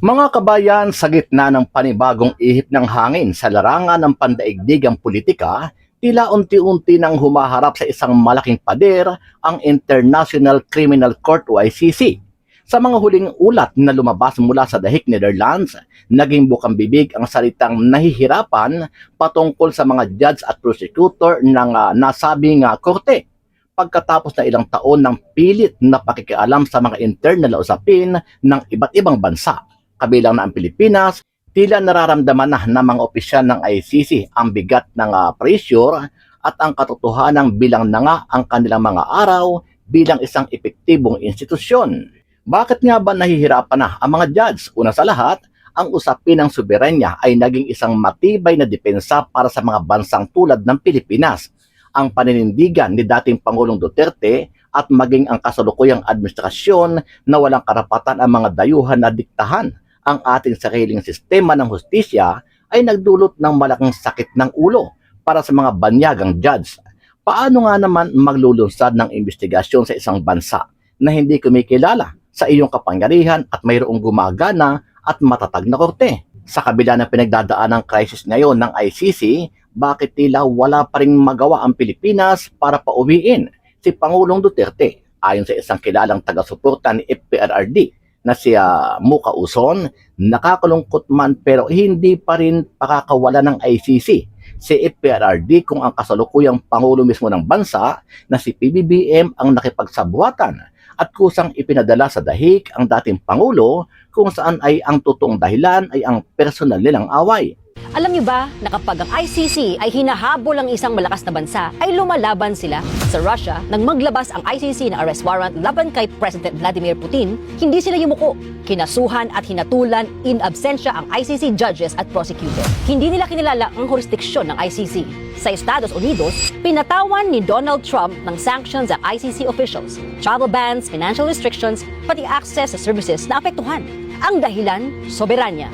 Mga kabayan, sa gitna ng panibagong ihip ng hangin sa larangan ng pandaigdigang politika, tila unti-unti nang humaharap sa isang malaking pader ang International Criminal Court o ICC. Sa mga huling ulat na lumabas mula sa The Hague, Netherlands, naging bukang bibig ang salitang nahihirapan patungkol sa mga judge at prosecutor ng nasabing korte. Pagkatapos na ilang taon ng pilit na pakikialam sa mga internal na usapin ng iba't ibang bansa, kabilang na ang Pilipinas, tila nararamdaman na ng mga opisyal ng ICC ang bigat ng pressure at ang katotohanan bilang na nga ang kanilang mga araw bilang isang epektibong institusyon. Bakit nga ba nahihirapan na ang mga judge? Una sa lahat, ang usapin ng soberanya ay naging isang matibay na depensa para sa mga bansang tulad ng Pilipinas. Ang paninindigan ni dating Pangulong Duterte at maging ang kasalukuyang administrasyon na walang karapatan ang mga dayuhan na diktahan ang ating sariling sistema ng hustisya ay nagdulot ng malaking sakit ng ulo para sa mga banyagang judge. Paano nga naman maglulunsad ng investigasyon sa isang bansa na hindi kumikilala sa iyong kapangyarihan at mayroong gumagana at matatag na korte? Sa kabila ng pinagdadaan ng crisis ngayon ng ICC, bakit tila wala pa rin magawa ang Pilipinas para pauwiin si Pangulong Duterte? Ayon sa isang kilalang taga-suporta ni FPRRD na si Muka Uson, nakakalungkot man pero hindi pa rin pakakawala ng ICC si FPRRD kung ang kasalukuyang Pangulo mismo ng bansa na si PBBM ang nakipagsabuatan at kusang ipinadala sa dahig ang dating Pangulo kung saan ay ang totoong dahilan ay ang personal nilang away. Alam niyo ba na kapag ang ICC ay hinahabol ang isang malakas na bansa, ay lumalaban sila sa Russia nang maglabas ang ICC ng arrest warrant laban kay President Vladimir Putin, hindi sila yumuko. Kinasuhan at hinatulan in absentia ang ICC judges at prosecutor. Hindi nila kinilala ang jurisdiksyon ng ICC. Sa Estados Unidos, pinatawan ni Donald Trump ng sanctions ang ICC officials, travel bans, financial restrictions, pati access sa services na apektuhan. Ang dahilan, soberanya.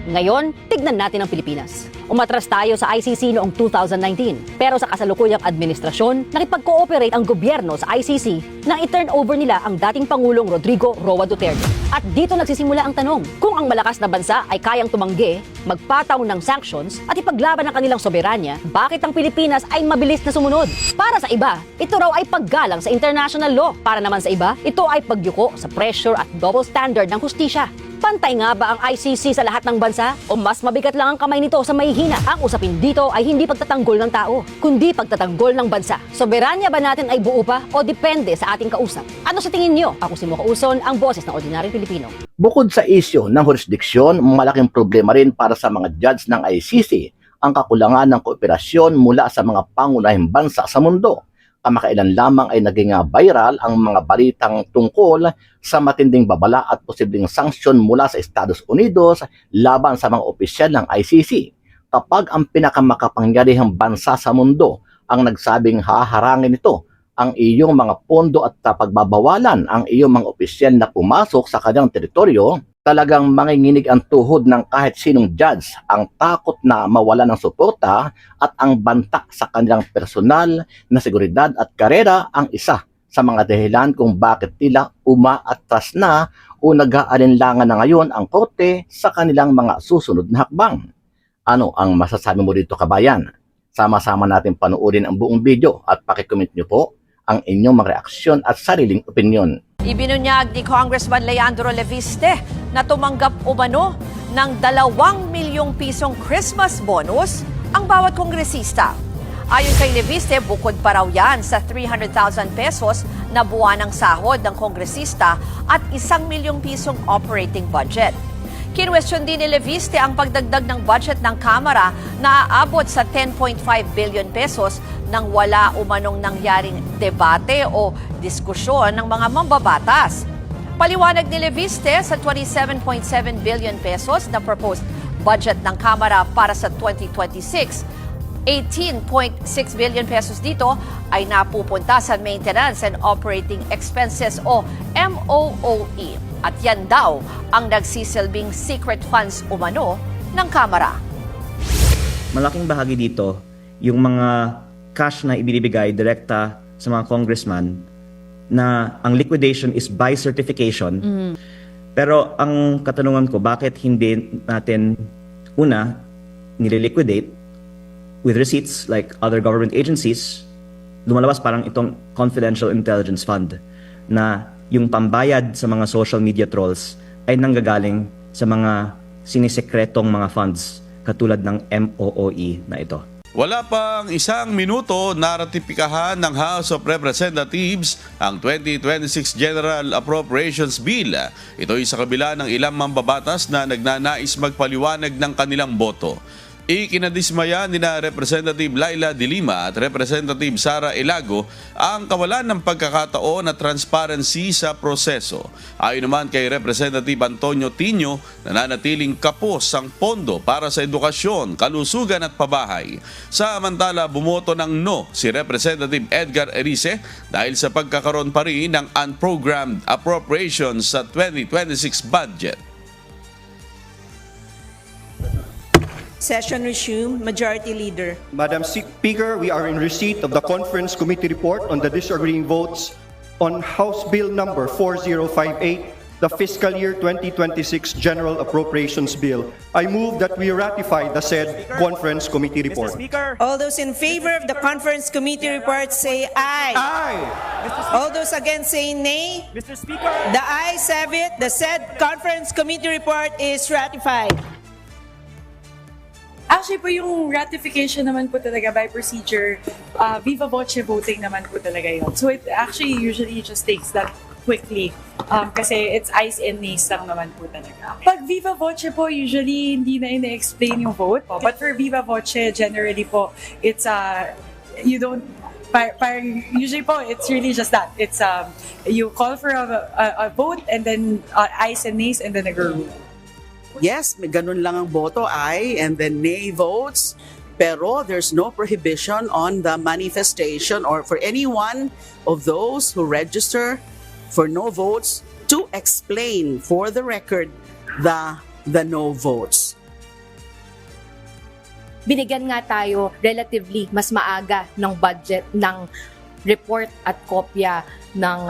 Ngayon, tignan natin ang Pilipinas. Umatras tayo sa ICC noong 2019. Pero sa kasalukuyang administrasyon, nakipag-cooperate ang gobyerno sa ICC nang i-turn over nila ang dating Pangulong Rodrigo Roa Duterte. At dito nagsisimula ang tanong, kung ang malakas na bansa ay kayang tumanggi, magpataw ng sanctions at ipaglaban ang kanilang soberanya, bakit ang Pilipinas ay mabilis na sumunod? Para sa iba, ito raw ay paggalang sa international law. Para naman sa iba, ito ay pagyuko sa pressure at double standard ng hustisya. Pantay nga ba ang ICC sa lahat ng bansa? O mas mabigat lang ang kamay nito sa mahihina? Ang usapin dito ay hindi pagtatanggol ng tao, kundi pagtatanggol ng bansa. Soberanya ba natin ay buo pa o depende sa ating kausap? Ano sa tingin nyo? Ako si Muka Uson, ang boses ng ordinaryong Pilipino. Bukod sa isyu ng jurisdiksyon, malaking problema rin para sa mga judge ng ICC ang kakulangan ng kooperasyon mula sa mga pangunahing bansa sa mundo. Kamakailan lamang ay naging viral ang mga balitang tungkol sa matinding babala at posibleng sanksyon mula sa Estados Unidos laban sa mga opisyal ng ICC. Kapag ang pinakamakapangyarihang bansa sa mundo ang nagsabing haharangin ito ang iyong mga pondo at pagbabawalan ang iyong mga opisyal na pumasok sa kanyang teritoryo, talagang manginginig ang tuhod ng kahit sinong judge, ang takot na mawala ng suporta at ang banta sa kanilang personal na seguridad at karera ang isa sa mga dahilan kung bakit tila umaatras na o nag-aalinlangan na ngayon ang korte sa kanilang mga susunod na hakbang. Ano ang masasabi mo dito, kabayan? Sama-sama natin panuorin ang buong video at pakicomment nyo po ang inyong mga reaksyon at sariling opinyon. Ibinunyag ni Congressman Leandro Leviste na tumanggap umano ng 2 milyong pisong Christmas bonus ang bawat kongresista. Ayon kay Leviste, bukod pa raw yan sa 300,000 pesos na buwanang sahod ng kongresista at 1 milyong pisong operating budget. Kinwestiyon din ni Leviste ang pagdagdag ng budget ng Kamara na aabot sa 10.5 billion pesos nang wala umanong nangyaring debate o diskusyon ng mga mambabatas. Paliwanag ni Leviste sa 27.7 billion pesos na proposed budget ng Kamara para sa 2026, 18.6 billion pesos dito ay napupunta sa Maintenance and Operating Expenses o MOOE. At yan daw ang nagsisilbing secret funds umano ng Kamara. Malaking bahagi dito yung mga cash na ibinibigay direkta sa mga congressman na ang liquidation is by certification. Pero ang katanungan ko, bakit hindi natin una nililiquidate with receipts like other government agencies? Lumalabas parang itong confidential intelligence fund na yung pambayad sa mga social media trolls ay nanggagaling sa mga sinisekretong mga funds katulad ng MOOE na ito. Wala pang isang minuto na ratipikahan ng House of Representatives ang 2026 General Appropriations Bill. Ito ay sa kabila ng ilang mambabatas na nagnanais magpaliwanag ng kanilang boto. Ikinadismaya nina Representative Laila De Lima at Representative Sara Elago ang kawalan ng pagkakataon at transparency sa proseso. Ayon naman kay Representative Antonio Tino, nananatiling kapos ang pondo para sa edukasyon, kalusugan at pabahay. Samantala, bumoto ng no si Representative Edgar Erice dahil sa pagkakaroon pa rin ng unprogrammed appropriations sa 2026 budget. Session resumed. Majority Leader. Madam Speaker, we are in receipt of the Conference Committee report on the disagreeing votes on House Bill number 4058, the fiscal year 2026 General Appropriations Bill. I move that we ratify the said Conference Committee report. All those in favor of the Conference Committee report say aye. Aye. All those against say nay. Mr. Speaker. The ayes have it. The said Conference Committee report is ratified. Actually po yung ratification naman po talaga by procedure, viva voce voting naman po talaga yun. So it actually usually just takes that quickly kasi it's ayes and nays lang naman po talaga. Pag viva voce po, usually hindi na ina-explain yung vote po. But for viva voce, generally po, it's you don't usually po, it's really just that. It's you call for a vote and then ayes and nays and then nag-rule. Yes, may ganun lang ang boto, aye, and then nay votes. Pero there's no prohibition on the manifestation or for any one of those who register for no votes to explain for the record the no votes. Binigyan nga tayo relatively mas maaga ng budget ng report at kopya ng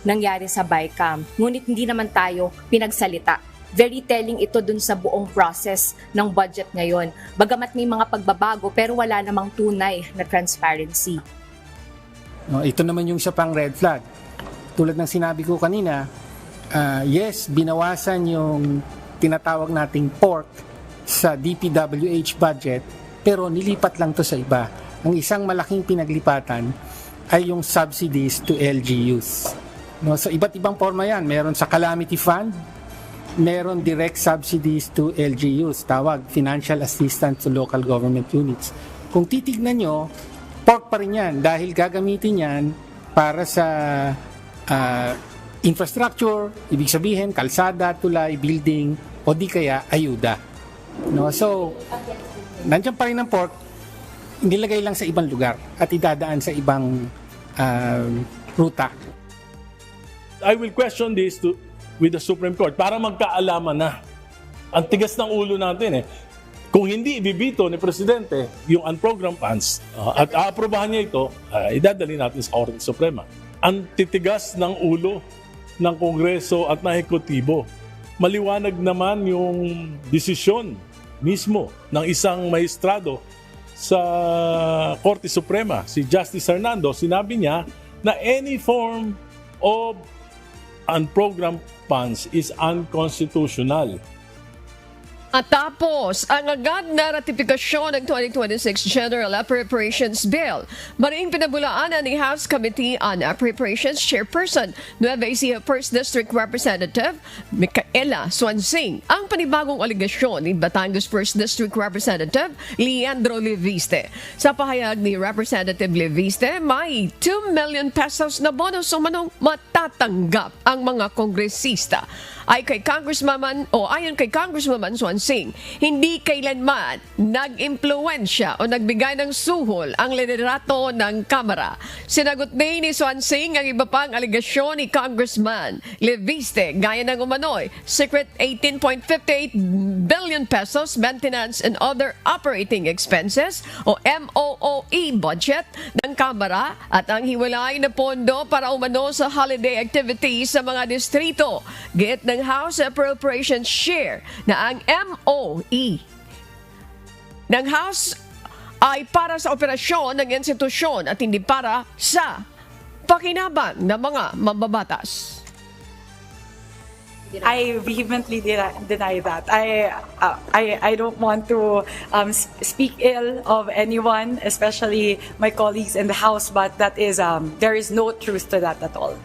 nangyari sa BICAM. Ngunit hindi naman tayo pinagsalita. Very telling ito dun sa buong process ng budget ngayon. Bagamat may mga pagbabago pero wala namang tunay na transparency. Ito naman yung isa pang red flag. Tulad ng sinabi ko kanina, yes, binawasan yung tinatawag nating pork sa DPWH budget pero nilipat lang to sa iba. Ang isang malaking pinaglipatan ay yung subsidies to LGUs. Sa iba't ibang forma yan. Meron sa Calamity Fund, meron direct subsidies to LGUs, tawag Financial Assistance to Local Government Units. Kung titignan nyo, pork pa rin yan dahil gagamitin yan para sa infrastructure, ibig sabihin, kalsada, tulay, building, o di kaya ayuda. So, nandiyan pa rin ang pork, nilagay lang sa ibang lugar at idadaan sa ibang ruta. I will question this with the Supreme Court para magkaalaman na. Ang tigas ng ulo natin Kung hindi ibibito ni Presidente yung unprogrammed funds at aaprobahan niya ito, idadali natin sa Korte Suprema. Ang titigas ng ulo ng Kongreso at ng Ehekutibo. Maliwanag naman yung desisyon mismo ng isang maestrado sa Korte Suprema, si Justice Hernando. Sinabi niya na any form of unprogrammed funds is unconstitutional. At tapos, ang agad na ratifikasyon ng 2026 General Appropriations Bill. Maring pinabulaanan ni House Committee on Appropriations Chairperson Nueva Ecija 1st District Representative Micaela Swansing ang panibagong aligasyon ni Batangas 1st District Representative Leandro Leviste. Sa pahayag ni Representative Leviste, may 2 million pesos na bonus o manong matatanggap ang mga kongresista. Ayon kay Congresswoman Swansing, Singh, hindi kailanman nag-impluwensya o nagbigay ng suhol ang liderato ng Kamara. Sinagot din ni Swan Singh ang iba pang aligasyon ni Congressman Leviste gaya ng umano'y secret 18.58 billion pesos maintenance and other operating expenses o MOOE budget ng Kamara at ang hiwalay na pondo para umano sa holiday activities sa mga distrito. Git ng House Appropriations Share na ang MOE ng House ay para sa operasyon ng institusyon at hindi para sa pakinabang ng mga mambabatas. I vehemently deny that. I don't want to speak ill of anyone, especially my colleagues in the House, but that is there is no truth to that at all.